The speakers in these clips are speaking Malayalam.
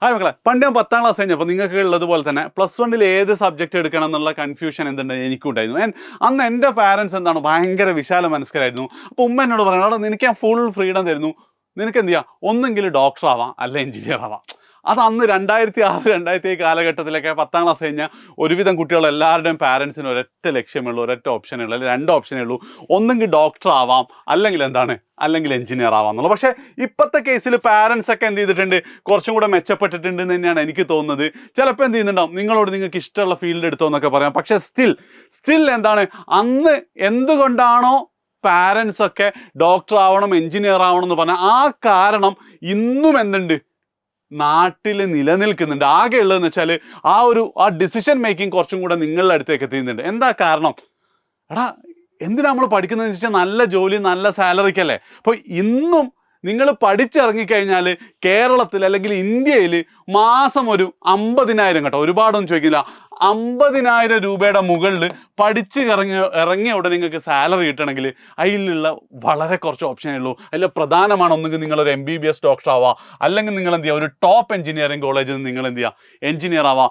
ഹായ് മക്കളെ, പണ്ട് ഞാൻ 10ാം ക്ലാസ് കഴിഞ്ഞപ്പോൾ നിങ്ങൾക്ക് ഉള്ളതുപോലെ തന്നെ +1 ഏത് സബ്ജക്റ്റ് എടുക്കണം എന്നുള്ള കൺഫ്യൂഷൻ എന്തുണ്ട് എനിക്കുണ്ടായിരുന്നു. അന്ന് എൻ്റെ പാരൻസ് എന്താണ് ഭയങ്കര വിശാല മനസ്കരായിരുന്നു. അപ്പോൾ ഉമ്മ എന്നോട് പറയണം, അവിടെ നിനക്ക് ഞാൻ ഫുൾ ഫ്രീഡം തരുന്നു, നിനക്ക് എന്ത് ചെയ്യാം, ഒന്നെങ്കിൽ ഡോക്ടർ ആവാം അല്ല എഞ്ചിനീയർ ആവാം. അത് അന്ന് 2006 2007 കാലഘട്ടത്തിലൊക്കെ 10ാം ക്ലാസ് കഴിഞ്ഞാൽ ഒരുവിധം കുട്ടികൾ എല്ലാവരുടെയും പാരൻസിന് ഒരൊറ്റ ലക്ഷ്യമുള്ളൂ, ഒരൊറ്റ ഓപ്ഷനേ ഉള്ളൂ, അല്ലെങ്കിൽ 2 ഓപ്ഷനേ ഉള്ളൂ. ഒന്നെങ്കിൽ ഡോക്ടർ ആവാം അല്ലെങ്കിൽ എന്താണ്, അല്ലെങ്കിൽ എഞ്ചിനീയർ ആവാം എന്നുള്ളത്. പക്ഷേ ഇപ്പോഴത്തെ കേസിൽ പാരൻസ് ഒക്കെ എന്ത് ചെയ്തിട്ടുണ്ട്, കുറച്ചും കൂടെ മെച്ചപ്പെട്ടിട്ടുണ്ട് എന്ന് തന്നെയാണ് എനിക്ക് തോന്നുന്നത്. ചിലപ്പോൾ എന്ത് ചെയ്യുന്നുണ്ടാവും, നിങ്ങളോട് നിങ്ങൾക്ക് ഇഷ്ടമുള്ള ഫീൽഡ് എടുത്തോ എന്നൊക്കെ പറയാം. പക്ഷേ സ്റ്റിൽ എന്താണ്, അന്ന് എന്തുകൊണ്ടാണോ പാരൻസ് ഒക്കെ ഡോക്ടർ ആവണം എഞ്ചിനീയർ ആവണം എന്ന് പറഞ്ഞാൽ ആ കാരണം ഇന്നും എന്തുണ്ട്, നാട്ടിൽ നിലനിൽക്കുന്നുണ്ട്. ആകെ ഉള്ളതെന്ന് വെച്ചാൽ ആ ഡിസിഷൻ മേക്കിംഗ് കുറച്ചും കൂടെ നിങ്ങളുടെ അടുത്തേക്ക് എത്തിക്കുന്നുണ്ട്. എന്താ കാരണം, എടാ എന്തിനാ നമ്മൾ പഠിക്കുന്നതെന്ന് വെച്ചാൽ നല്ല ജോലി നല്ല സാലറിക്കല്ലേ. അപ്പോൾ ഇന്നും നിങ്ങൾ പഠിച്ചിറങ്ങിക്കഴിഞ്ഞാൽ കേരളത്തിൽ അല്ലെങ്കിൽ ഇന്ത്യയിൽ മാസം ഒരു 50,000, കേട്ടോ ഒരുപാടൊന്നും ചോദിക്കില്ല, 50,000 രൂപയുടെ മുകളിൽ ഇറങ്ങിയ ഉടനെ നിങ്ങൾക്ക് സാലറി കിട്ടണമെങ്കിൽ അതിലുള്ള വളരെ കുറച്ച് ഓപ്ഷനേ ഉള്ളൂ. അതിൽ പ്രധാനമാണ്, ഒന്നുകിൽ നിങ്ങളൊരു MBBS ഡോക്ടർ ആവാം, അല്ലെങ്കിൽ നിങ്ങൾ എന്ത് ചെയ്യുക, ഒരു ടോപ്പ് എഞ്ചിനീയറിംഗ് കോളേജിൽ നിന്ന് നിങ്ങൾ എന്ത് ചെയ്യുക, എഞ്ചിനീയർ ആവാം.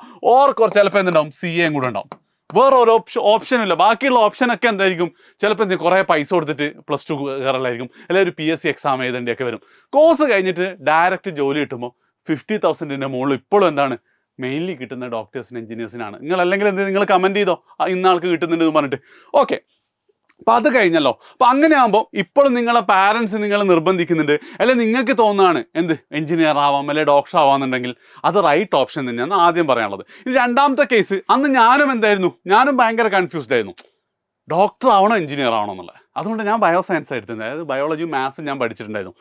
കുറച്ച് ചിലപ്പോൾ എന്തുണ്ടാവും, CA കൂടെ ഉണ്ടാവും. വേറെ ഒരു ഓപ്ഷനും ഇല്ല. ബാക്കിയുള്ള ഓപ്ഷനൊക്കെ എന്തായിരിക്കും, ചിലപ്പോൾ എന്ത് കുറേ പൈസ കൊടുത്തിട്ട് +2 കയറലായിരിക്കും, അല്ലെങ്കിൽ ഒരു PSC എക്സാം എഴുതേണ്ടിയൊക്കെ വരും. കോഴ്സ് കഴിഞ്ഞിട്ട് ഡയറക്റ്റ് ജോലി കിട്ടുമ്പോൾ 50,000-ന്റെ മുകളിൽ ഇപ്പോഴും എന്താണ് മെയിൻലി കിട്ടുന്ന ഡോക്ടേഴ്സിന് എഞ്ചിനീയേഴ്സിനാണ്. നിങ്ങൾ അല്ലെങ്കിൽ എന്ത്, നിങ്ങൾ കമൻറ്റ് ചെയ്തോ ഇന്ന ആൾക്ക് കിട്ടുന്നുണ്ട് എന്ന് പറഞ്ഞിട്ട്. ഓക്കെ, അപ്പം അത് കഴിഞ്ഞല്ലോ. അപ്പം അങ്ങനെ ആകുമ്പോൾ ഇപ്പോഴും നിങ്ങളെ പാരൻസ് നിങ്ങളെ നിർബന്ധിക്കുന്നുണ്ട്, അല്ലെങ്കിൽ നിങ്ങൾക്ക് തോന്നുകയാണ് എന്ത് എഞ്ചിനീയർ ആവാം അല്ലെങ്കിൽ ഡോക്ടർ ആവാമെന്നുണ്ടെങ്കിൽ അത് റൈറ്റ് ഓപ്ഷൻ തന്നെയാണ് ആദ്യം പറയാനുള്ളത്. ഇനി രണ്ടാമത്തെ കേസ്, അന്ന് ഞാനും ഭയങ്കര കൺഫ്യൂസ്ഡ് ആയിരുന്നു, ഡോക്ടർ ആവണോ എഞ്ചിനീയർ ആവണോ എന്നുള്ളത്. അതുകൊണ്ട് ഞാൻ ബയോസയൻസ് എടുത്തിട്ടുണ്ട്, അതായത് ബയോളജി മാത്സും ഞാൻ പഠിച്ചിട്ടുണ്ടായിരുന്നു.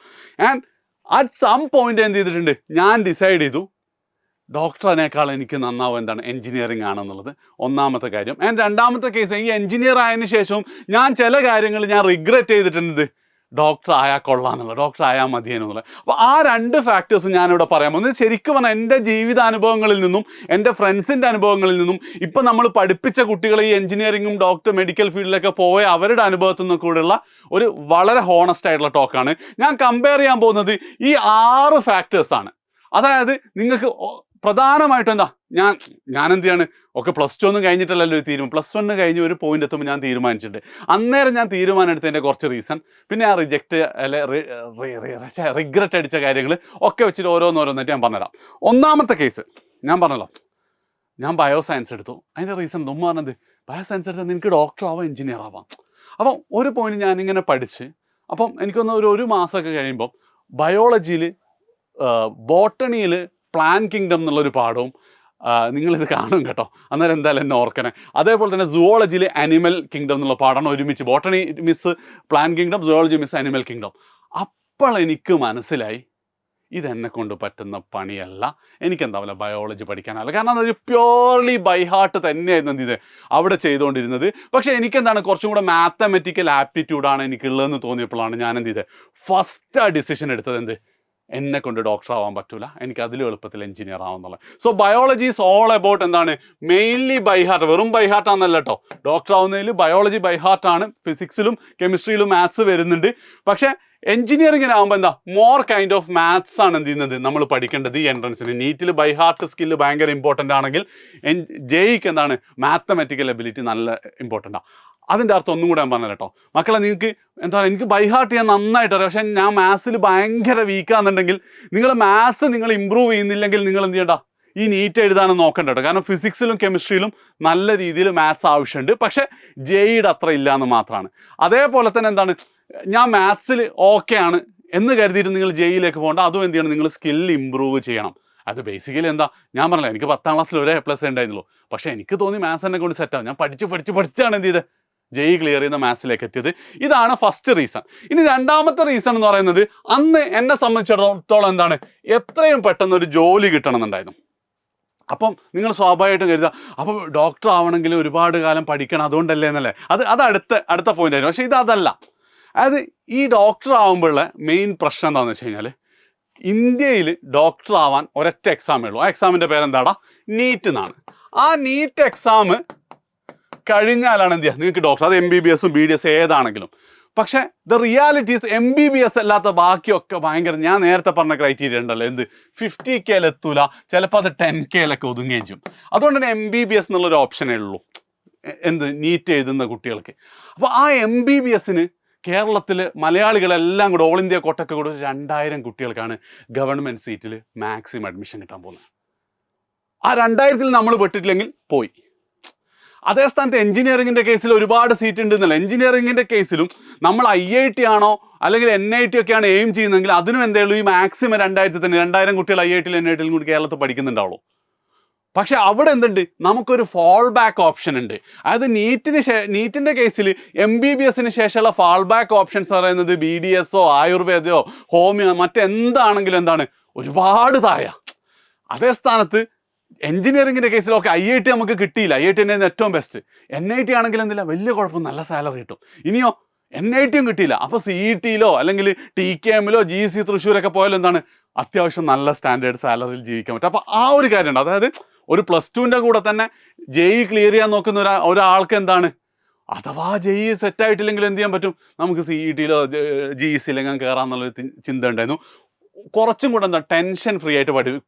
ആൻഡ് അറ്റ് സം പോയിന്റ് എന്ത് ചെയ്തിട്ടുണ്ട്, ഞാൻ ഡിസൈഡ് ചെയ്തു ഡോക്ടറിനേക്കാൾ എനിക്ക് നന്നാവും എന്താണ് എഞ്ചിനീയറിംഗ് ആണെന്നുള്ളത് ഒന്നാമത്തെ കാര്യം. ആൻഡ് രണ്ടാമത്തെ കേസ്, ഈ എഞ്ചിനീയർ ആയതിനു ശേഷവും ഞാൻ ചില കാര്യങ്ങൾ ഞാൻ റിഗ്രറ്റ് ചെയ്തിട്ടുണ്ട്, ഡോക്ടർ ആയാൽ കൊള്ളാമെന്നുള്ളത്, ഡോക്ടർ ആയാൽ മതിയെന്നുള്ളത്. അപ്പോൾ ആ 2 ഫാക്ടേഴ്സും ഞാനിവിടെ പറയാൻ പോകുന്നത് ശരിക്കും പറഞ്ഞാൽ എൻ്റെ ജീവിതാനുഭവങ്ങളിൽ നിന്നും എൻ്റെ ഫ്രണ്ട്സിൻ്റെ അനുഭവങ്ങളിൽ നിന്നും ഇപ്പം നമ്മൾ പഠിപ്പിച്ച കുട്ടികൾ ഈ എഞ്ചിനീയറിംഗും ഡോക്ടർ മെഡിക്കൽ ഫീൽഡിലൊക്കെ പോയ അവരുടെ അനുഭവത്തിൽ നിന്ന് കൂടെയുള്ള ഒരു വളരെ ഹോണസ്റ്റ് ആയിട്ടുള്ള ടോക്കാണ്. ഞാൻ കമ്പയർ ചെയ്യാൻ പോകുന്നത് ഈ 6 ഫാക്ടേഴ്സാണ്. അതായത് നിങ്ങൾക്ക് പ്രധാനമായിട്ടും എന്താ, ഞാൻ എന്ത് ചെയ്യാണ്, ഒക്കെ +2 ഒന്നും കഴിഞ്ഞിട്ടല്ലല്ലോ തീരുമാനം, +1 കഴിഞ്ഞ് ഒരു പോയിന്റ് എത്തുമ്പോൾ ഞാൻ തീരുമാനിച്ചിട്ടുണ്ട്. അന്നേരം ഞാൻ തീരുമാനം എടുത്തതിൻ്റെ കുറച്ച് റീസൺ, പിന്നെ ആ റിഗ്രറ്റ് അടിച്ച കാര്യങ്ങൾ ഒക്കെ വെച്ചിട്ട് ഓരോന്നായിട്ട് ഞാൻ പറഞ്ഞുതരാം. ഒന്നാമത്തെ കേസ് ഞാൻ പറഞ്ഞല്ലോ, ഞാൻ ബയോസയൻസ് എടുത്തു. അതിൻ്റെ റീസൺ ഉമ്മ പറഞ്ഞത്, ബയോസയൻസ് എടുത്താൽ നിനക്ക് ഡോക്ടർ ആവാം എഞ്ചിനീയർ ആവാം. അപ്പം ഒരു പോയിന്റ് ഞാനിങ്ങനെ പഠിച്ച്, അപ്പം എനിക്കൊന്ന് ഒരു മാസമൊക്കെ കഴിയുമ്പം ബയോളജിയിൽ ബോട്ടണിയിൽ പ്ലാൻ കിങ്ഡം എന്നുള്ളൊരു പാഠവും നിങ്ങളിത് കാണും കേട്ടോ, അന്നേരം എന്തായാലും എന്നെ ഓർക്കണേ. അതേപോലെ തന്നെ സുവോളജിയിൽ അനിമൽ കിങ്ഡം എന്നുള്ള പാഠമാണ് ഒരുമിച്ച്, botany miss plan kingdom, zoology miss animal kingdom. അപ്പോൾ എനിക്ക് മനസ്സിലായി ഇതെന്നെ കൊണ്ട് പറ്റുന്ന പണിയല്ല, എനിക്കെന്താവില്ല ബയോളജി പഠിക്കാനല്ല. കാരണം അതൊരു പ്യോർലി ബൈ ഹാർട്ട് തന്നെയായിരുന്നു എന്ത് ചെയ്തത് അവിടെ ചെയ്തുകൊണ്ടിരുന്നത്. പക്ഷേ എനിക്കെന്താണ് കുറച്ചും കൂടെ മാത്തമെറ്റിക്കൽ ആപ്റ്റിറ്റ്യൂഡാണ് എനിക്കുള്ളതെന്ന് തോന്നിയപ്പോഴാണ് ഞാൻ എന്ത് ചെയ്തത്, ഫസ്റ്റ് ആ ഡിസിഷൻ എടുത്തത്, എന്ത് എന്നെ കൊണ്ട് ഡോക്ടർ ആവാൻ പറ്റില്ല, എനിക്ക് അതിലും എളുപ്പത്തിൽ എഞ്ചിനീയർ ആവുന്നുള്ളത്. So biology is all about എന്താണ്, മെയിൻലി ബൈ ഹാർട്ട്. വെറും ബൈ ഹാർട്ട് ആണെന്നല്ല കേട്ടോ, ഡോക്ടർ ആവുന്നതിൽ ബയോളജി ബൈ ഹാർട്ടാണ്, ഫിസിക്സിലും കെമിസ്ട്രിയിലും മാത്സ് വരുന്നുണ്ട്. പക്ഷേ എഞ്ചിനീയറിങ്ങിനാകുമ്പോൾ എന്താ, മോർ കൈൻഡ് ഓഫ് മാത്സ് ആണ് എന്ത് ചെയ്യുന്നത് നമ്മൾ പഠിക്കേണ്ടത്. ഈ എൻട്രൻസിന് നീറ്റിൽ ബൈ ഹാർട്ട് സ്കില്ല് ഭയങ്കര ഇമ്പോർട്ടൻ്റ് ആണെങ്കിൽ ജെയ്ക്ക് എന്താണ് മാത്തമെറ്റിക്കൽ എബിലിറ്റി നല്ല ഇമ്പോർട്ടൻ്റാണ്. അതിൻ്റെ അർത്ഥം ഒന്നും കൂടെ ഞാൻ പറഞ്ഞു കേട്ടോ മക്കളെ, നിങ്ങൾക്ക് എന്താണ്, എനിക്ക് ബൈ ഹാർട്ട് ചെയ്യാൻ നന്നായിട്ട് അറിയാം, പക്ഷേ ഞാൻ മാത്സിൽ ഭയങ്കര വീക്കാണെന്നുണ്ടെങ്കിൽ നിങ്ങൾ മാത്സ് നിങ്ങൾ ഇമ്പ്രൂവ് ചെയ്യുന്നില്ലെങ്കിൽ നിങ്ങൾ എന്ത് ചെയ്യണ്ട, ഈ നീറ്റ് എഴുതാനും നോക്കണ്ട കേട്ടോ. കാരണം ഫിസിക്സിലും കെമിസ്ട്രിയിലും നല്ല രീതിയിൽ മാത്സ് ആവശ്യമുണ്ട്, പക്ഷേ ജെയുടെ അത്ര ഇല്ല എന്ന് മാത്രമാണ്. അതേപോലെ തന്നെ എന്താണ്, ഞാൻ മാത്സിൽ ഓക്കെ ആണ് എന്ന് കരുതിയിട്ട് നിങ്ങൾ ജെയിലേക്ക് പോകണ്ട, അതും എന്ത് ചെയ്യണം, നിങ്ങൾ സ്കില്ല് ഇമ്പ്രൂവ് ചെയ്യണം. അത് ബേസിക്കലി എന്താ, ഞാൻ പറഞ്ഞില്ല എനിക്ക് 10ാം ക്ലാസ്സിൽ ഒരു A+ ഉണ്ടായിരുന്നുള്ളൂ, പക്ഷേ എനിക്ക് തോന്നി മാത്സ് എന്നെ കൊണ്ട് സെറ്റാവും. ഞാൻ പഠിച്ചാണ് എന്ത് ചെയ്തത്, ജെയ് ക്ലിയർ ചെയ്യുന്ന മാത്സിലേക്ക് എത്തിയത്. ഇതാണ് ഫസ്റ്റ് റീസൺ. ഇനി രണ്ടാമത്തെ റീസൺ എന്ന് പറയുന്നത്, അന്ന് എന്നെ സംബന്ധിച്ചിടത്തോളം എന്താണ്, എത്രയും പെട്ടെന്ന് ഒരു ജോലി കിട്ടണമെന്നുണ്ടായിരുന്നു. അപ്പം നിങ്ങൾ സ്വാഭാവികമായിട്ടും കരുതുക, അപ്പം ഡോക്ടർ ആവണമെങ്കിൽ ഒരുപാട് കാലം പഠിക്കണം അതുകൊണ്ടല്ലേ എന്നല്ലേ, അത് അടുത്ത പോയിന്റ് ആയിരുന്നു. പക്ഷേ അതല്ല. അതായത് ഈ ഡോക്ടർ ആവുമ്പോഴുള്ള മെയിൻ പ്രശ്നം എന്താണെന്ന് വെച്ച് കഴിഞ്ഞാൽ, ഇന്ത്യയിൽ ഡോക്ടർ ആവാൻ ഒരൊറ്റ എക്സാമേ ഉള്ളൂ. ആ എക്സാമിൻ്റെ പേരെന്താടാ, നീറ്റ് എന്നാണ്. ആ നീറ്റ് എക്സാം കഴിഞ്ഞാലാണ് എന്ത് ചെയ്യുക, നിങ്ങൾക്ക് ഡോക്ടർ, അത് MBBS BDS ഏതാണെങ്കിലും പക്ഷേ ദ റിയാലിറ്റീസ് MBBS അല്ലാത്ത ബാക്കിയൊക്കെ ഭയങ്കര, ഞാൻ നേരത്തെ പറഞ്ഞ ക്രൈറ്റീരിയ ഉണ്ടല്ലോ, എന്ത് 50K എത്തൂല, ചിലപ്പോൾ അത് 10K ഒതുങ്ങുകയും ചെയ്യും. അതുകൊണ്ട് തന്നെ MBBS എന്നുള്ളൊരു ഓപ്ഷനേ ഉള്ളൂ എന്ത് നീറ്റ് എഴുതുന്ന കുട്ടികൾക്ക്. അപ്പോൾ ആ MBBSന് കേരളത്തിൽ മലയാളികളെല്ലാം കൂടെ ഓൾ ഇന്ത്യ കോട്ടൊക്കെ കൂടെ 2000 കുട്ടികൾക്കാണ് ഗവൺമെൻറ് സീറ്റിൽ മാക്സിമം അഡ്മിഷൻ കിട്ടാൻ പോകുന്നത്. ആ 2000-ൽ നമ്മൾ പെട്ടിട്ടില്ലെങ്കിൽ പോയി. അതേ സ്ഥാനത്ത് എഞ്ചിനീയറിംഗിൻ്റെ കേസിൽ ഒരുപാട് സീറ്റ് ഉണ്ടെന്നല്ല. എഞ്ചിനീയറിംഗിൻ്റെ കേസിലും നമ്മൾ IIT ആണോ അല്ലെങ്കിൽ NIT ഒക്കെയാണ് എയിം ചെയ്യുന്നതെങ്കിൽ അതിനും എന്തേലും ഈ മാക്സിമം 2000 തന്നെ 2000 കുട്ടികൾ IIT NIT കൂടി കേരളത്തിൽ പഠിക്കുന്നുണ്ടാവുള്ളൂ. പക്ഷെ അവിടെ എന്തുണ്ട്, നമുക്കൊരു ഫാൾ ബാക്ക് ഓപ്ഷൻ ഉണ്ട്. അതായത് നീറ്റിൻ്റെ കേസിൽ MBBSന് ശേഷമുള്ള ഫാൾ ബാക്ക് ഓപ്ഷൻസ് പറയുന്നത് BDSോ ആയുർവേദയോ ഹോമിയോ മറ്റെന്താണെങ്കിലും എന്താണ് ഒരുപാട് താഴെ. അതേ സ്ഥാനത്ത് എഞ്ചിനീയറിംഗിൻ്റെ കേസിലൊക്കെ IIT നമുക്ക് കിട്ടിയില്ല, IIT തന്നെ ഏറ്റവും ബെസ്റ്റ്. NIT ആണെങ്കിൽ എന്തില്ല, വലിയ കുഴപ്പം, നല്ല സാലറി കിട്ടും. ഇനിയോ NITയും കിട്ടിയില്ല, അപ്പോൾ CETയിലോ അല്ലെങ്കിൽ TKMലോ GC തൃശ്ശൂരൊക്കെ പോയാലും എന്താണ് അത്യാവശ്യം നല്ല സ്റ്റാൻഡേർഡ് സാലറിയിൽ ജീവിക്കാൻ പറ്റും. അപ്പോൾ ആ ഒരു കാര്യമുണ്ട്. അതായത് ഒരു +2ൻ്റെ കൂടെ തന്നെ JEE ക്ലിയർ ചെയ്യാൻ നോക്കുന്ന ഒരാൾക്ക് എന്താണ്, അഥവാ JEE സെറ്റായിട്ടില്ലെങ്കിൽ എന്ത് ചെയ്യാൻ പറ്റും, നമുക്ക് CETയിലോ GECയിലെങ്കിലും കയറാമെന്നുള്ളൊരു ചിന്ത ഉണ്ടായിരുന്നു. കുറച്ചും കൂടെ എന്താ ടെൻഷൻ ഫ്രീ ആയിട്ട്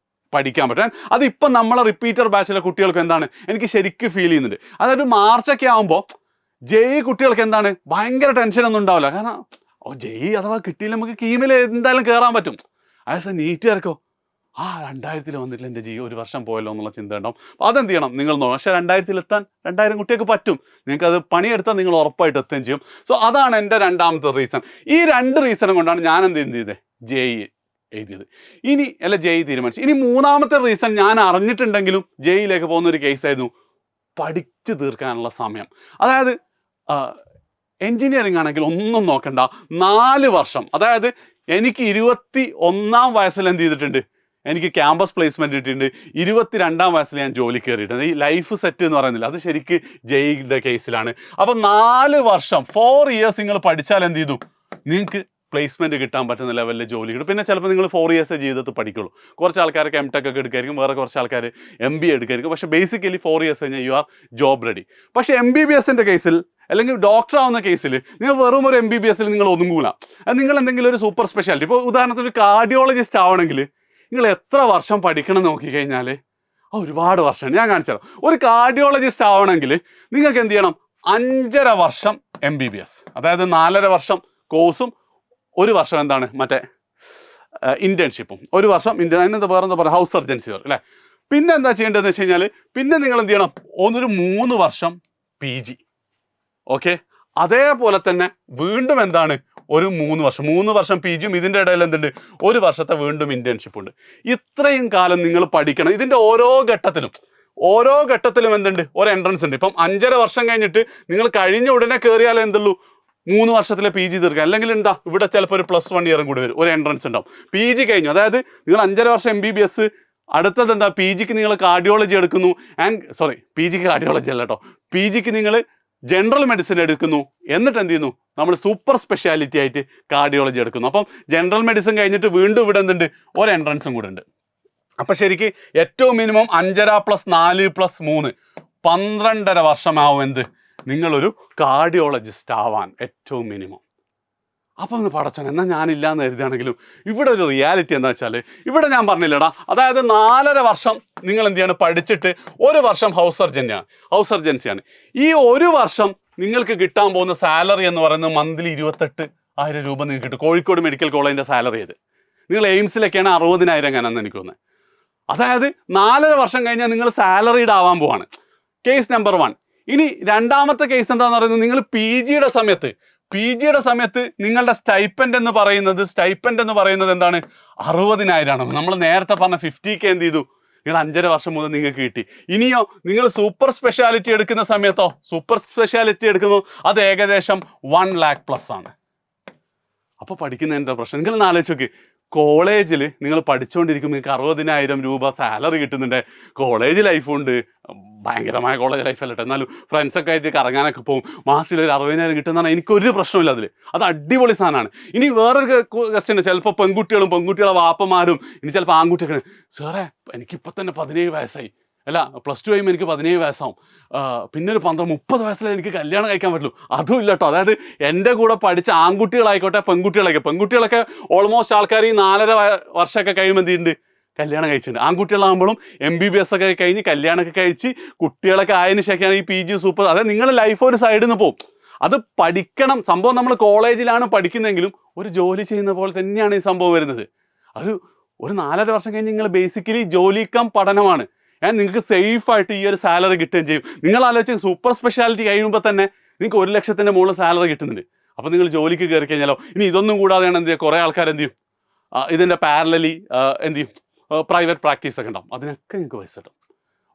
പഠിക്കാൻ പറ്റും. അതിപ്പം നമ്മളെ റിപ്പീറ്റർ ബാച്ചിലെ കുട്ടികൾക്ക് എന്താണ് എനിക്ക് ശരിക്കും ഫീൽ ചെയ്യുന്നുണ്ട്. അതായത് മാർച്ചൊക്കെ ആകുമ്പോൾ JEE കുട്ടികൾക്ക് എന്താണ് ഭയങ്കര ടെൻഷനൊന്നും ഉണ്ടാവില്ല. കാരണം JEE അഥവാ കിട്ടിയില്ല നമുക്ക് കീമിൽ എന്തായാലും കയറാൻ പറ്റും. അതേ നീറ്റുകാർക്കോ 2000-ൽ വന്നിട്ടില്ല, എൻ്റെ JEE ഒരു വർഷം പോയല്ലോ എന്നുള്ള ചിന്ത ഉണ്ടാവും. അപ്പോൾ അതെന്ത് ചെയ്യണം നിങ്ങൾ നോക്കണം. പക്ഷേ 2000-ൽ എത്താൻ 2000 കുട്ടികൾക്ക് പറ്റും. നിങ്ങൾക്കത് പണിയെടുത്താൽ നിങ്ങൾ ഉറപ്പായിട്ട് എത്തുകയും ചെയ്യും. സോ അതാണ് എൻ്റെ രണ്ടാമത്തെ റീസൺ. ഈ 2 റീസണും കൊണ്ടാണ് ഞാൻ എന്ത് ചെയ്തത്, JEE എഴുതിയത്. ഇനി അല്ല JEE തീരുമാനിച്ചു. ഇനി മൂന്നാമത്തെ റീസൺ ഞാൻ അറിഞ്ഞിട്ടുണ്ടെങ്കിലും JEEയിലേക്ക് പോകുന്ന ഒരു കേസായിരുന്നു പഠിച്ചു തീർക്കാനുള്ള സമയം. അതായത് എൻജിനീയറിംഗ് ആണെങ്കിൽ ഒന്നും നോക്കണ്ട, 4 വർഷം. അതായത് എനിക്ക് 21-ാം വയസ്സിൽ എന്ത് ചെയ്തിട്ടുണ്ട്, എനിക്ക് ക്യാമ്പസ് പ്ലേസ്മെൻറ്റ് കിട്ടിയിട്ടുണ്ട്. 22-ാം വയസ്സിൽ ഞാൻ ജോലി കയറിയിട്ടുണ്ട്. ഈ ലൈഫ് സെറ്റ് എന്ന് പറയുന്നില്ല, അത് ശരിക്ക് JEEയുടെ കേസിലാണ്. അപ്പോൾ 4 വർഷം 4 ഇയേഴ്സ് നിങ്ങൾ പഠിച്ചാൽ എന്ത് ചെയ്തു, നിങ്ങൾക്ക് പ്ലേസ്മെൻറ്റ് കിട്ടാൻ പറ്റുന്ന ലെവലിൽ ജോലി കിട്ടും. പിന്നെ ചിലപ്പോൾ നിങ്ങൾ 4 ഇയേഴ്സേ ജീവിതത്തിൽ പഠിക്കുള്ളൂ. കുറച്ച് ആൾക്കാർക്ക് MTech ഒക്കെ എടുക്കായിരിക്കും, വേറെ കുറച്ച് ആൾക്കാർ MBA എടുക്കായിരിക്കും. പക്ഷേ ബേസിക്കലി 4 ഇയേഴ്സ് കഴിഞ്ഞാൽ യു ആർ ജോബ് റെഡി. പക്ഷേ MBBSൻ്റെ കേസിൽ അല്ലെങ്കിൽ ഡോക്ടർ ആവുന്ന കേസിൽ നിങ്ങൾ വെറും ഒരു MBBSൽ നിങ്ങൾ ഒതുങ്ങൂല. നിങ്ങൾ എന്തെങ്കിലും ഒരു സൂപ്പർ സ്പെഷ്യാലിറ്റി, ഇപ്പോൾ ഉദാഹരണത്തിന് ഒരു കാർഡിയോളജിസ്റ്റ് ആവണമെങ്കിൽ നിങ്ങൾ എത്ര വർഷം പഠിക്കണം എന്ന് നോക്കിക്കഴിഞ്ഞാൽ ഒരുപാട് വർഷമാണ്. ഞാൻ കാണിച്ചു തരാം. ഒരു കാർഡിയോളജിസ്റ്റ് ആവണമെങ്കിൽ നിങ്ങൾക്ക് എന്ത് ചെയ്യണം, 5.5 വർഷം MBBS, അതായത് 4.5 വർഷം കോഴ്സും 1 വർഷം എന്താണ് മറ്റേ ഇൻറ്റേൺഷിപ്പും, 1 വർഷം അതിനെന്താ വേറെ എന്താ പറയുക, ഹൗസ് സർജൻസി അല്ലേ. പിന്നെ എന്താ ചെയ്യേണ്ടതെന്ന് വെച്ച് കഴിഞ്ഞാൽ പിന്നെ നിങ്ങൾ എന്ത് ചെയ്യണം, 3 വർഷം PG. ഓക്കെ, അതേപോലെ തന്നെ വീണ്ടും എന്താണ് ഒരു 3 വർഷം PGയും ഇതിൻ്റെ ഇടയിൽ എന്തുണ്ട് 1 വർഷത്തെ വീണ്ടും ഇൻറ്റേൺഷിപ്പ് ഉണ്ട്. ഇത്രയും കാലം നിങ്ങൾ പഠിക്കണം. ഇതിൻ്റെ ഓരോ ഘട്ടത്തിലും എന്തുണ്ട് ഒരു എൻട്രൻസ് ഉണ്ട്. ഇപ്പം 5.5 വർഷം കഴിഞ്ഞിട്ട് നിങ്ങൾ കഴിഞ്ഞ ഉടനെ കയറിയാലേ എന്തുള്ളൂ 3 വർഷത്തിലെ PG തീർക്കുക. അല്ലെങ്കിൽ എന്താ ഇവിടെ ചിലപ്പോൾ ഒരു +1 ഇയറും കൂടി വരും, ഒരു എൻട്രൻസ് ഉണ്ടാവും. PG കഴിഞ്ഞു, അതായത് നിങ്ങൾ 5.5 വർഷം MBBS, അടുത്തത് എന്താ PGക്ക് നിങ്ങൾ കാർഡിയോളജി എടുക്കുന്നു. PGക്ക് കാർഡിയോളജി അല്ല കേട്ടോ, PGക്ക് നിങ്ങൾ ജനറൽ മെഡിസിൻ എടുക്കുന്നു. എന്നിട്ട് എന്ത് ചെയ്യുന്നു, നമ്മൾ സൂപ്പർ സ്പെഷ്യാലിറ്റി ആയിട്ട് കാർഡിയോളജി എടുക്കുന്നു. അപ്പം ജനറൽ മെഡിസിൻ കഴിഞ്ഞിട്ട് വീണ്ടും ഇവിടെ എന്തുണ്ട് ഒരു എൻട്രൻസും കൂടെ ഉണ്ട്. അപ്പം ശരിക്ക് ഏറ്റവും മിനിമം 5.5 + 4 + 3 12.5 വർഷമാവും എന്ത് നിങ്ങളൊരു കാർഡിയോളജിസ്റ്റ് ആവാൻ ഏറ്റവും മിനിമം. അപ്പം ഒന്ന് പടച്ചോൻ എന്നാൽ ഞാനില്ലാന്ന് കരുതുകയാണെങ്കിലും ഇവിടെ ഒരു റിയാലിറ്റി എന്താ വെച്ചാൽ ഇവിടെ ഞാൻ പറഞ്ഞില്ലടാ, അതായത് 4.5 വർഷം നിങ്ങൾ എന്ത് ചെയ്യാണ് പഠിച്ചിട്ട് 1 വർഷം ഹൗസ് സർജൻസിയാണ്. ഈ 1 വർഷം നിങ്ങൾക്ക് കിട്ടാൻ പോകുന്ന സാലറി എന്ന് പറയുന്നത് മന്ത്ലി 28,000 രൂപ നിങ്ങൾക്ക് കിട്ടും. കോഴിക്കോട് മെഡിക്കൽ കോളേജിൻ്റെ സാലറി ഇത്. നിങ്ങൾ എയിംസിലൊക്കെയാണ് 60,000 എങ്ങനെയാണെന്ന് എനിക്ക് തോന്നുന്നത്. അതായത് 4.5 വർഷം കഴിഞ്ഞാൽ നിങ്ങൾ സാലറീഡ് ആവാൻ പോവാണ്. Case number 1. ഇനി രണ്ടാമത്തെ കേസ് എന്താണെന്ന് പറയുന്നത്, നിങ്ങൾ PGയുടെ സമയത്ത് നിങ്ങളുടെ സ്റ്റൈപ്പൻഡ് എന്ന് പറയുന്നത് എന്താണ് 60,000 ആണ്. നമ്മൾ നേരത്തെ പറഞ്ഞ 50K എന്ത് ചെയ്തു, നിങ്ങൾ 5.5 വർഷം മുതൽ നിങ്ങൾക്ക് കിട്ടി. ഇനിയോ നിങ്ങൾ സൂപ്പർ സ്പെഷ്യാലിറ്റി എടുക്കുന്ന സമയത്തോ അത് ഏകദേശം 1 lakh plus ആണ്. അപ്പോൾ പഠിക്കുന്ന എന്താ പ്രശ്നം, നിങ്ങൾ ആലോചിച്ച് നോക്കി. കോളേജിൽ നിങ്ങൾ പഠിച്ചുകൊണ്ടിരിക്കുമ്പോൾ നിങ്ങൾക്ക് 60,000 രൂപ സാലറി കിട്ടുന്നുണ്ട്. കോളേജ് ലൈഫുണ്ട്, ഭയങ്കരമായ കോളേജ് ലൈഫല്ല കേട്ടോ. എന്നാലും ഫ്രണ്ട്സൊക്കെ ആയിട്ട് കറങ്ങാനൊക്കെ പോകും. മാസത്തിൽ ഒരു 60,000 കിട്ടുന്നതാണ് എനിക്കൊരു പ്രശ്നമില്ല അതിൽ. അത് അടിപൊളി സാധനമാണ്. ഇനി വേറൊരു ക്വസ്റ്റ്യൻ ഉണ്ട്, ചിലപ്പോൾ പെൺകുട്ടികളെ വാപ്പമാരും ഇനി ചിലപ്പോൾ ആൺകുട്ടിയൊക്കെ, സാറേ എനിക്കിപ്പോൾ തന്നെ 17 വയസ്സായി, അല്ല +2 കഴിയുമ്പോൾ എനിക്ക് 17 വയസ്സാവും, പിന്നെ ഒരു 30 വയസ്സിലേ എനിക്ക് കല്യാണം കഴിക്കാൻ പറ്റുള്ളൂ. അതും ഇല്ല കേട്ടോ. അതായത് എൻ്റെ കൂടെ പഠിച്ച ആൺകുട്ടികളായിക്കോട്ടെ പെൺകുട്ടികളൊക്കെ ഓൾമോസ്റ്റ് ആൾക്കാർ ഈ 4.5 വർഷമൊക്കെ കഴിയുമ്പോൾ എന്ത് ചെയ്യുന്നുണ്ട്, കല്യാണം കഴിച്ചിട്ടുണ്ട്. ആൺകുട്ടികളാകുമ്പോഴും MBBS ഒക്കെ കഴിഞ്ഞ് കല്യാണമൊക്കെ കഴിച്ച് കുട്ടികളൊക്കെ ആയതിനു ശേഷമാണ് ഈ PG സൂപ്പർ. അതായത് നിങ്ങളുടെ ലൈഫ് ഒരു സൈഡിൽ നിന്ന് പോകും. അത് പഠിക്കണം സംഭവം. നമ്മൾ കോളേജിലാണ് പഠിക്കുന്നതെങ്കിലും ഒരു ജോലി ചെയ്യുന്ന പോലെ തന്നെയാണ് ഈ സംഭവം വരുന്നത്. അത് ഒരു 4.5 വർഷം കഴിഞ്ഞ് നിങ്ങൾ ബേസിക്കലി ജോലിക്കം പഠനമാണ്. നിങ്ങൾക്ക് സേഫായിട്ട് ഈ ഒരു സാലറി കിട്ടുകയും ചെയ്യും. നിങ്ങൾ ആലോചിച്ച് സൂപ്പർ സ്പെഷ്യാലിറ്റി കഴിയുമ്പോൾ തന്നെ നിങ്ങൾക്ക് 1 ലക്ഷത്തിൻ്റെ മുകളിൽ സാലറി കിട്ടുന്നുണ്ട്. അപ്പോൾ നിങ്ങൾ ജോലിക്ക് കയറി കഴിഞ്ഞാലോ, ഇനി ഇതൊന്നും കൂടാതെയാണ് എന്ത് ചെയ്യുക, കുറേ ആൾക്കാർ എന്ത് ചെയ്യും, ഇതിൻ്റെ പാരലലി എന്ത് ചെയ്യും, പ്രൈവറ്റ് പ്രാക്ടീസ് ഒക്കെ ഉണ്ടാവും. അതിനൊക്കെ നിങ്ങൾക്ക് പൈസ കിട്ടും.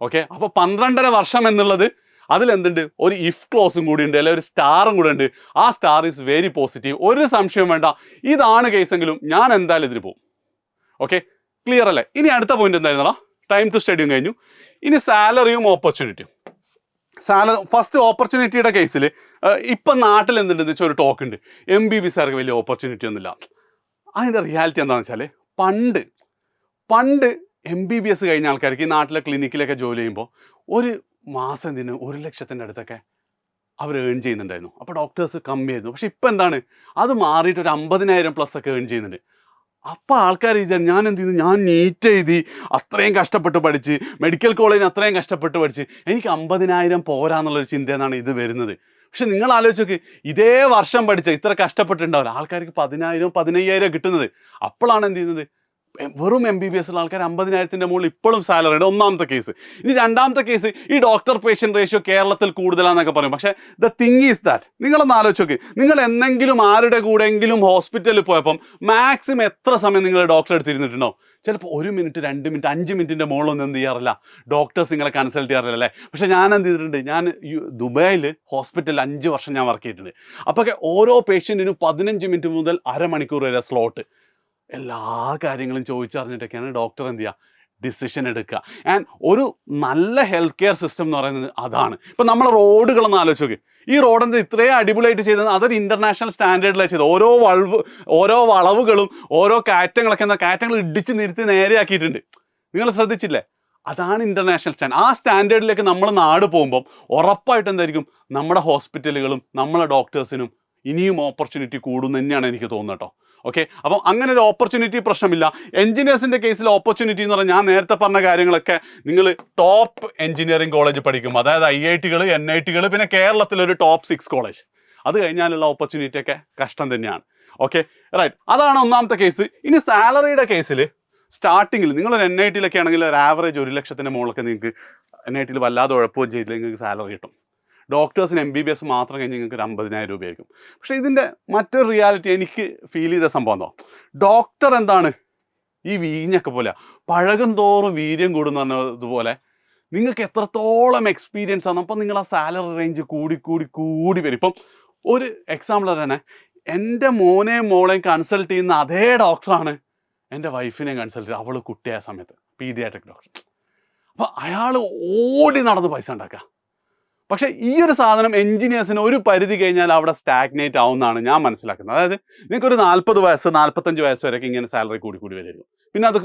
ഓക്കെ, അപ്പോൾ 12.5 വർഷം എന്നുള്ളത് അതിലെന്തുണ്ട്, ഒരു ഇഫ് ക്ലോസും കൂടി ഉണ്ട്, അല്ലെങ്കിൽ ഒരു സ്റ്റാറും കൂടെ ഉണ്ട്. ആ സ്റ്റാർ ഈസ് വെരി പോസിറ്റീവ്. ഒരു സംശയം വേണ്ട, ഇതാണ് കേസെങ്കിലും ഞാൻ എന്തായാലും ഇതിന് പോകും. ഓക്കെ, ക്ലിയർ അല്ലേ? ഇനി അടുത്ത പോയിന്റ് എന്തായിരുന്നടാ, ടൈം ടു സ്റ്റഡിയും കഴിഞ്ഞു. ഇനി സാലറിയും ഓപ്പർച്യൂണിറ്റിയും. ഫസ്റ്റ് ഓപ്പർച്യൂണിറ്റിയുടെ കേസിൽ ഇപ്പം നാട്ടിൽ എന്തുണ്ടെന്ന് വെച്ചാൽ ഒരു ടോക്ക് ഉണ്ട്, MBBSകാർക്ക് വലിയ ഓപ്പർച്യൂണിറ്റി ഒന്നുമില്ല. അതിൻ്റെ റിയാലിറ്റി എന്താണെന്ന് വെച്ചാൽ പണ്ട് MBBS കഴിഞ്ഞ ആൾക്കാർക്ക് ഈ നാട്ടിലെ ക്ലിനിക്കിലൊക്കെ ജോലി ചെയ്യുമ്പോൾ ഒരു മാസം എന്തിന് 1 ലക്ഷത്തിൻ്റെ അടുത്തൊക്കെ അവർ ഏൺ ചെയ്യുന്നുണ്ടായിരുന്നു. അപ്പോൾ ഡോക്ടേഴ്സ് കമ്മിയായിരുന്നു. പക്ഷെ ഇപ്പം എന്താണ്, അത് മാറിയിട്ട് ഒരു 50,000+ ഒക്കെ ഏൺ ചെയ്യുന്നുണ്ട്. അപ്പോൾ ആൾക്കാർ ഞാൻ എന്ത് ചെയ്തു, ഞാൻ നീറ്റ് എഴുതി അത്രയും കഷ്ടപ്പെട്ട് പഠിച്ച് മെഡിക്കൽ കോളേജിന് അത്രയും കഷ്ടപ്പെട്ട് പഠിച്ച് എനിക്ക് 50,000 പോരാന്നുള്ളൊരു ചിന്തയെന്നാണ് ഇത് വരുന്നത്. പക്ഷെ നിങ്ങൾ ആലോചിച്ച് നോക്ക്, ഇതേ വർഷം പഠിച്ച ഇത്ര കഷ്ടപ്പെട്ടിട്ടുണ്ടാവില്ല ആൾക്കാർക്ക് 10,000 15,000 കിട്ടുന്നത്. അപ്പോഴാണ് എന്ത് ചെയ്യുന്നത്, വെറും MBBS ഉള്ള ആൾക്കാർ 50,000-ൻ്റെ മുകളിൽ ഇപ്പോഴും സാലറി ഉണ്ട്. ഒന്നാമത്തെ കേസ്. ഇനി രണ്ടാമത്തെ കേസ്, ഈ ഡോക്ടർ പേഷ്യൻ്റ് റേഷ്യോ കേരളത്തിൽ കൂടുതലാണെന്നൊക്കെ പറയും. പക്ഷേ ദ തിങ് ഈസ് ദാറ്റ്, നിങ്ങളൊന്ന് ആലോചിച്ച് നോക്ക്, നിങ്ങൾ എന്തെങ്കിലും ആരുടെ കൂടെയെങ്കിലും ഹോസ്പിറ്റലിൽ പോയപ്പം മാക്സിമം എത്ര സമയം നിങ്ങൾ ഡോക്ടറെ എടുത്തിരുന്നിട്ടുണ്ടോ? ചിലപ്പോൾ 1 മിനിറ്റ് 2 മിനിറ്റ് 5 മിനിറ്റിൻ്റെ മുകളിലൊന്നും എന്ത് ചെയ്യാറില്ല, ഡോക്ടേഴ്സ് നിങ്ങളെ കൺസൾട്ട് ചെയ്യാറില്ല അല്ലേ? പക്ഷേ ഞാൻ എന്ത് ചെയ്തിട്ടുണ്ട്, ഞാൻ ദുബായിൽ ഹോസ്പിറ്റലിൽ 5 വർഷം ഞാൻ വർക്ക് ചെയ്തിട്ടുണ്ട്. അപ്പോൾ ഓരോ പേഷ്യൻറ്റിനും 15 മിനിറ്റ് മുതൽ അരമണിക്കൂർ വരെ സ്ലോട്ട്. എല്ലാ കാര്യങ്ങളും ചോദിച്ചറിഞ്ഞിട്ടൊക്കെയാണ് ഡോക്ടർ എന്ത് ചെയ്യുക, ഡിസിഷൻ എടുക്കുക. ആൻഡ് ഒരു നല്ല ഹെൽത്ത് കെയർ സിസ്റ്റം എന്ന് പറയുന്നത് അതാണ്. ഇപ്പം നമ്മൾ റോഡുകളൊന്ന് ആലോചിച്ച് നോക്ക്, ഈ റോഡെന്ത് ഇത്രയും അടിപൊളിയായിട്ട് ചെയ്തത്, അതൊരു ഇൻ്റർനാഷണൽ സ്റ്റാൻഡേർഡിലാണ് ചെയ്തത്. ഓരോ വളവുകളും ഓരോ കാറ്റങ്ങളൊക്കെ കാറ്റങ്ങൾ ഇടിച്ച് നിരുത്തി നേരെയാക്കിയിട്ടുണ്ട്. നിങ്ങൾ ശ്രദ്ധിച്ചില്ലേ? അതാണ് ഇൻ്റർനാഷണൽ സ്റ്റാൻഡേർഡ്. ആ സ്റ്റാൻഡേർഡിലേക്ക് നമ്മൾ നാട് പോകുമ്പം ഉറപ്പായിട്ട് എന്തായിരിക്കും, നമ്മുടെ ഹോസ്പിറ്റലുകളും നമ്മളെ ഡോക്ടേഴ്സിനും ഇനിയും ഓപ്പർച്യൂണിറ്റി കൂടും തന്നെയാണ് എനിക്ക് തോന്നുന്നത് കേട്ടോ. ഓക്കെ, അപ്പം അങ്ങനെ ഒരു ഓപ്പർച്യൂണിറ്റി പ്രശ്നമില്ല. എഞ്ചിനീയേഴ്സിൻ്റെ കേസിൽ ഓപ്പർച്യൂണിറ്റി എന്ന് പറഞ്ഞാൽ ഞാൻ നേരത്തെ പറഞ്ഞ കാര്യങ്ങളൊക്കെ നിങ്ങൾ ടോപ്പ് എഞ്ചിനീയറിംഗ് കോളേജ് പഠിക്കും, അതായത് IITകൾ NITകൾ, പിന്നെ കേരളത്തിലൊരു ടോപ്പ് 6 കോളേജ്. അത് കഴിഞ്ഞാലുള്ള ഓപ്പർച്യൂണിറ്റി ഒക്കെ കഷ്ടം തന്നെയാണ്. ഓക്കെ, റൈറ്റ്, അതാണ് ഒന്നാമത്തെ കേസ്. ഇനി സാലറിയുടെ കേസിൽ സ്റ്റാർട്ടിങ്ങിൽ നിങ്ങളൊരു NITയിലൊക്കെ ആണെങ്കിൽ ഒരു ആവറേജ് 1 ലക്ഷത്തിൻ്റെ മുകളിലൊക്കെ നിങ്ങൾക്ക് NITയിൽ വല്ലാതെ ഉഴപ്പവും ചെയ്തില്ലെങ്കിൽ നിങ്ങൾക്ക് സാലറി കിട്ടും. ഡോക്ടേഴ്സിന് MBBS മാത്രം കഴിഞ്ഞ് നിങ്ങൾക്ക് ഒരു 50,000 രൂപയായിരിക്കും. പക്ഷേ ഇതിൻ്റെ മറ്റൊരു റിയാലിറ്റി എനിക്ക് ഫീൽ ചെയ്ത സംഭവം എന്തോ, ഡോക്ടർ എന്താണ് ഈ വീഞ്ഞൊക്കെ പോലെ പഴകും തോറും വീര്യം കൂടുന്ന പറഞ്ഞതുപോലെ നിങ്ങൾക്ക് എത്രത്തോളം എക്സ്പീരിയൻസ് ആണ്, അപ്പം നിങ്ങൾ ആ സാലറി റേഞ്ച് കൂടി വരും. ഇപ്പം ഒരു എക്സാമ്പിൾ തന്നെ, എൻ്റെ മോനെയും മോളെയും കൺസൾട്ട് ചെയ്യുന്ന അതേ ഡോക്ടറാണ് എൻ്റെ വൈഫിനെയും കൺസൾട്ട് ചെയ്യുക, അവൾ കുട്ടിയായ സമയത്ത്, പീഡിയാട്രിക് ഡോക്ടർ. അപ്പോൾ അയാൾ ഓടി നടന്ന് പൈസ ഉണ്ടാക്കുക. പക്ഷേ ഈ ഒരു സാധനം എഞ്ചിനീയേഴ്സിന് ഒരു പരിധി കഴിഞ്ഞാൽ അവിടെ സ്റ്റാഗ്നേറ്റ് ആവുമെന്നാണ് ഞാൻ മനസ്സിലാക്കുന്നത്. അതായത് നിങ്ങൾക്കൊരു 40 വയസ്സ് 45 വയസ്സ് വരെയൊക്കെ ഇങ്ങനെ സാലറി കൂടി വരുമായിരിക്കും. പിന്നെ അത്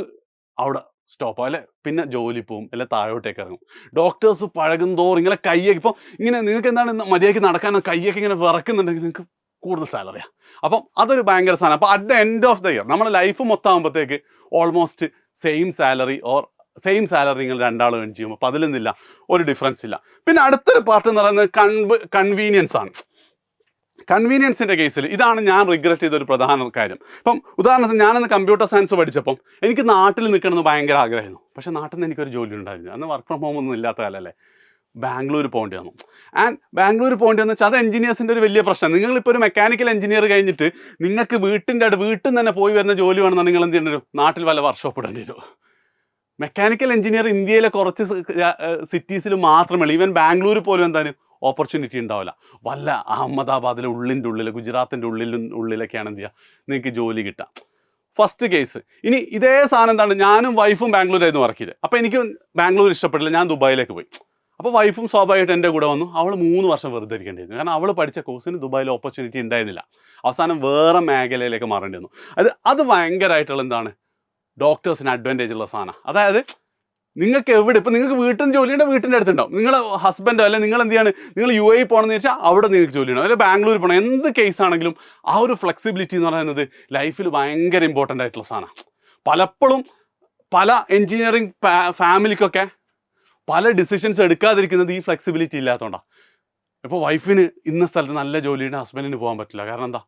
അവിടെ സ്റ്റോപ്പ് അല്ലെ, പിന്നെ ജോലി പോവും, അല്ലെ താഴോട്ടേക്ക് ഇറങ്ങും. ഡോക്ടേഴ്സ് പഴകും തോറും ഇങ്ങനെ കയ്യൊക്കെ, ഇപ്പം ഇങ്ങനെ നിങ്ങൾക്ക് എന്താണ് മര്യാദയ്ക്ക് നടക്കാൻ കയ്യൊക്കെ ഇങ്ങനെ വിറക്കുന്നുണ്ടെങ്കിൽ നിങ്ങൾക്ക് കൂടുതൽ സാലറിയാണ്. അപ്പം അതൊരു ഭയങ്കര സാധനം. അപ്പോൾ at the end of the year നമ്മുടെ ലൈഫ് മൊത്തം ആകുമ്പോഴത്തേക്ക് ഓൾമോസ്റ്റ് സെയിം സാലറി നിങ്ങൾ രണ്ടാൾ ഏൺ ചെയ്യുമ്പോൾ അപ്പോൾ അതിലൊന്നുമില്ല, ഒരു ഡിഫറൻസ് ഇല്ല. പിന്നെ അടുത്തൊരു പാർട്ട് എന്ന് പറയുന്നത് കൺവീനിയൻസ് ആണ്. കൺവീനിയൻസിൻ്റെ കേസിൽ ഇതാണ് ഞാൻ റിഗ്രറ്റ് ചെയ്തൊരു പ്രധാന കാര്യം. ഇപ്പം ഉദാഹരണത്തിന് ഞാനന്ന് കമ്പ്യൂട്ടർ സയൻസ് പഠിച്ചപ്പം എനിക്ക് നാട്ടിൽ നിൽക്കണമെന്ന് ഭയങ്കര ആഗ്രഹമായിരുന്നു. പക്ഷേ നാട്ടിൽ നിന്ന് എനിക്കൊരു ജോലി ഉണ്ടായിരുന്നു. അന്ന് വർക്ക് ഫ്രം ഹോം ഒന്നും ഇല്ലാത്ത കാലമല്ലേ. ബാംഗ്ലൂർ പോകേണ്ടി വന്നു. ആൻഡ് ബാംഗ്ലൂർ പോകേണ്ടി വന്നു വെച്ചാൽ അത് എഞ്ചിനീയേഴ്സിൻ്റെ ഒരു വലിയ പ്രശ്നം. നിങ്ങളിപ്പോൾ ഒരു മെക്കാനിക്കൽ എഞ്ചിനീയർ കഴിഞ്ഞിട്ട് നിങ്ങൾക്ക് വീട്ടിൽ നിന്ന് തന്നെ പോയി വരുന്ന ജോലി വേണമെന്നുണ്ടെങ്കിൽ നിങ്ങൾ എന്ത് ചെയ്യേണ്ടി വരും, നാട്ടിൽ വല്ല വർക്ക്ഷോപ്പ് ഇടേണ്ടി വരും. മെക്കാനിക്കൽ എഞ്ചിനീയർ ഇന്ത്യയിലെ കുറച്ച് സിറ്റീസിൽ മാത്രമേ, ഈവൻ ബാംഗ്ലൂർ പോലും എന്താണ് ഓപ്പർച്യൂണിറ്റി ഉണ്ടാവില്ല. വല്ല അഹമ്മദാബാദിലെ ഉള്ളിൽ ഗുജറാത്തിൻ്റെ ഉള്ളിലൊക്കെയാണ് എന്ത് ചെയ്യുക നിങ്ങൾക്ക് ജോലി കിട്ടുക. First case. ഇനി ഇതേ സാധനം എന്താണ്, ഞാനും വൈഫും ബാംഗ്ലൂരായിരുന്നു വർക്ക് ചെയ്തത്. അപ്പോൾ എനിക്ക് ബാംഗ്ലൂർ ഇഷ്ടപ്പെട്ടില്ല, ഞാൻ ദുബായിലേക്ക് പോയി. അപ്പോൾ വൈഫും സ്വാഭാവികമായിട്ട് എൻ്റെ കൂടെ വന്നു. അവൾ 3 വർഷം വെറുതെ ഇരിക്കേണ്ടിയിരുന്നു. കാരണം അവൾ പഠിച്ച കോഴ്സിന് ദുബായിൽ ഓപ്പർച്യൂണിറ്റി ഉണ്ടായിരുന്നില്ല. അവസാനം വേറെ മേഖലയിലേക്ക് മാറേണ്ടി വന്നു. അത് ഭയങ്കരമായിട്ടുള്ള എന്താണ് ഡോക്ടേഴ്സിന് അഡ്വാൻറ്റേജ് ഉള്ള സാധനം. അതായത് നിങ്ങൾക്ക് എവിടെ ഇപ്പം നിങ്ങൾക്ക് വീട്ടിൽ നിന്ന് ജോലിയുടെ വീട്ടിൻ്റെ അടുത്തുണ്ടാവും, നിങ്ങളെ ഹസ്ബൻഡോ അല്ലെങ്കിൽ നിങ്ങൾ എന്ത് ചെയ്യാണ്, നിങ്ങൾ UAE പോകണമെന്ന് വെച്ചാൽ അവിടെ നിങ്ങൾക്ക് ജോലി ഉണ്ടാവും, അല്ലെങ്കിൽ ബാംഗ്ലൂർ പോകണം, എന്ത് കേസ് ആണെങ്കിലും ആ ഒരു ഫ്ലെക്സിബിലിറ്റി എന്ന് പറയുന്നത് ലൈഫിൽ ഭയങ്കര ഇമ്പോർട്ടൻ്റ് ആയിട്ടുള്ള സാധനമാണ്. പലപ്പോഴും പല എൻജിനീയറിങ് ഫാമിലിക്കൊക്കെ പല ഡിസിഷൻസ് എടുക്കാതിരിക്കുന്നത് ഈ ഫ്ലെക്സിബിലിറ്റി ഇല്ലാത്തതുകൊണ്ടാണ്. ഇപ്പോൾ വൈഫിന് ഇന്ന സ്ഥലത്ത് നല്ല ജോലിയുടെ ഹസ്ബൻഡിന് പോകാൻ പറ്റില്ല, കാരണം എന്താ,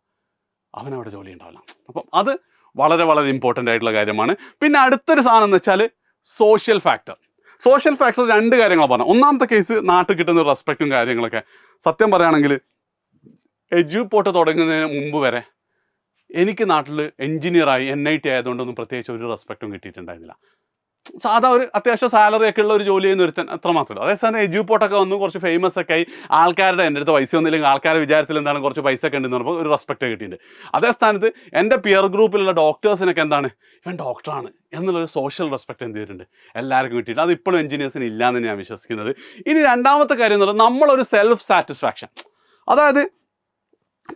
അവനവിടെ ജോലി ഉണ്ടാവില്ല. അപ്പം അത് വളരെ വളരെ ഇമ്പോർട്ടൻ്റ് ആയിട്ടുള്ള കാര്യമാണ്. പിന്നെ അടുത്തൊരു സാധനം എന്ന് വെച്ചാൽ സോഷ്യൽ ഫാക്ടർ. സോഷ്യൽ ഫാക്ടർ രണ്ട് കാര്യങ്ങൾ പറഞ്ഞു. ഒന്നാമത്തെ കേസ് നാട്ടിൽ കിട്ടുന്ന റെസ്പെക്റ്റും കാര്യങ്ങളൊക്കെ. സത്യം പറയുകയാണെങ്കിൽ എഡ്യൂപോർട്ട് തുടങ്ങുന്നതിന് മുമ്പ് വരെ എനിക്ക് നാട്ടിൽ എൻജിനീയറായി NIT ആയതുകൊണ്ടൊന്നും പ്രത്യേകിച്ച് ഒരു റെസ്പെക്റ്റും കിട്ടിയിട്ടുണ്ടായിരുന്നില്ല. സാധാ ഒരു അത്യാവശ്യം സാലറി ഒക്കെ ഉള്ള ഒരു ജോലി ചെയ്യുന്ന ഒരുത്തൻ അത്രമാത്രമേ ഉള്ളൂ. അതേസമയം എഡ്യൂപോർട്ടൊക്കെ വന്നു, കുറച്ച് ഫേമസ് ഒക്കെ ആയി, ആൾക്കാരുടെ എൻ്റെ അടുത്ത് പൈസ ഒന്നുമില്ലെങ്കിൽ ആൾക്കാരുടെ വിചാരത്തിൽ എന്താണ് കുറച്ച് പൈസ ഒക്കെ ഉണ്ടെന്ന് പറഞ്ഞപ്പോൾ ഒരു റെസ്പെക്റ്റ് കിട്ടിയിട്ടുണ്ട്. അതേ സ്ഥാനത്ത് എൻ്റെ പിയർ ഗ്രൂപ്പിലുള്ള ഡോക്ടേഴ്സിനൊക്കെ എന്താണ്, ഇവൻ ഡോക്ടറാണ് എന്നുള്ളൊരു സോഷ്യൽ റെസ്പെക്റ്റ് എന്ത് ചെയ്തിട്ടുണ്ട്, എല്ലാവർക്കും കിട്ടിയിട്ടുണ്ട്. അത് ഇപ്പോഴും എഞ്ചിനീയേഴ്സിന് ഇല്ലയെന്ന് ഞാൻ വിശ്വസിക്കുന്നത്. ഇനി രണ്ടാമത്തെ കാര്യം എന്ന് പറയുന്നത് നമ്മളൊരു സെൽഫ് സാറ്റിസ്ഫാക്ഷൻ. അതായത്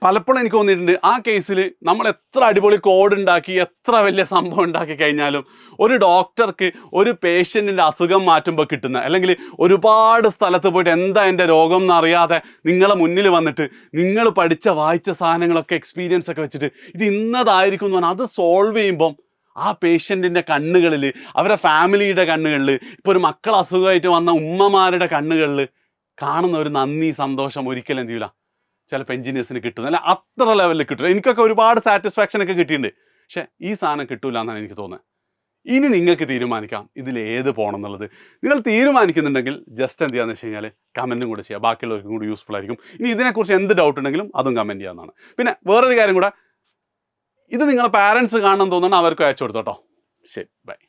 പലപ്പോഴും എനിക്ക് തോന്നിയിട്ടുണ്ട് ആ കേസിൽ നമ്മൾ എത്ര അടിപൊളി കോഡ് ഉണ്ടാക്കി എത്ര വലിയ സംഭവം ഉണ്ടാക്കി കഴിഞ്ഞാലും ഒരു ഡോക്ടർക്ക് ഒരു പേഷ്യൻറ്റിൻ്റെ അസുഖം മാറ്റുമ്പോൾ കിട്ടുന്ന, അല്ലെങ്കിൽ ഒരുപാട് സ്ഥലത്ത് പോയിട്ട് എന്താ എൻ്റെ രോഗം എന്നറിയാതെ നിങ്ങളെ മുന്നിൽ വന്നിട്ട് നിങ്ങൾ പഠിച്ച വായിച്ച സാധനങ്ങളൊക്കെ എക്സ്പീരിയൻസ് ഒക്കെ വെച്ചിട്ട് ഇത് ഇന്നതായിരിക്കും എന്ന് പറഞ്ഞാൽ അത് സോൾവ് ചെയ്യുമ്പം ആ പേഷ്യൻറ്റിൻ്റെ കണ്ണുകളിൽ, അവരുടെ ഫാമിലിയുടെ കണ്ണുകളിൽ, ഇപ്പോൾ ഒരു മക്കൾ അസുഖമായിട്ട് വന്ന ഉമ്മമാരുടെ കണ്ണുകളിൽ കാണുന്ന ഒരു നന്ദി, സന്തോഷം ഒരിക്കലും എന്ത് ചെയ്യില്ല ചിലപ്പോൾ എഞ്ചിനീയേഴ്സിന് കിട്ടുന്നത് അല്ല അത്ര ലെവലിൽ കിട്ടില്ല. എനിക്കൊക്കെ ഒരുപാട് സാറ്റിസ്ഫാക്ഷൻ ഒക്കെ കിട്ടിയിട്ടുണ്ട്, പക്ഷേ ഈ സാധനം കിട്ടൂല എന്നാണ് എനിക്ക് തോന്നുന്നത്. ഇനി നിങ്ങൾക്ക് തീരുമാനിക്കാം ഇതിൽ ഏത് പോകണം എന്നുള്ളത്. നിങ്ങൾ തീരുമാനിക്കുന്നുണ്ടെങ്കിൽ ജസ്റ്റ് എന്ത് ചെയ്യാന്ന് വെച്ച് കഴിഞ്ഞാൽ കമൻറ്റും കൂടെ ചെയ്യുക, ബാക്കിയുള്ളവർക്കും കൂടി യൂസ്ഫുൾ ആയിരിക്കും. ഇനി ഇതിനെക്കുറിച്ച് എന്ത് ഡൗട്ട് ഉണ്ടെങ്കിലും അതും കമൻറ്റ് ചെയ്യാവുന്നതാണ്. പിന്നെ വേറൊരു കാര്യം കൂടെ, ഇത് നിങ്ങളെ പാരൻസ് കാണണം തോന്നുന്നുണ്ട് അവർക്ക് അയച്ചു കൊടുത്തോട്ടോ. ശരി, ബൈ.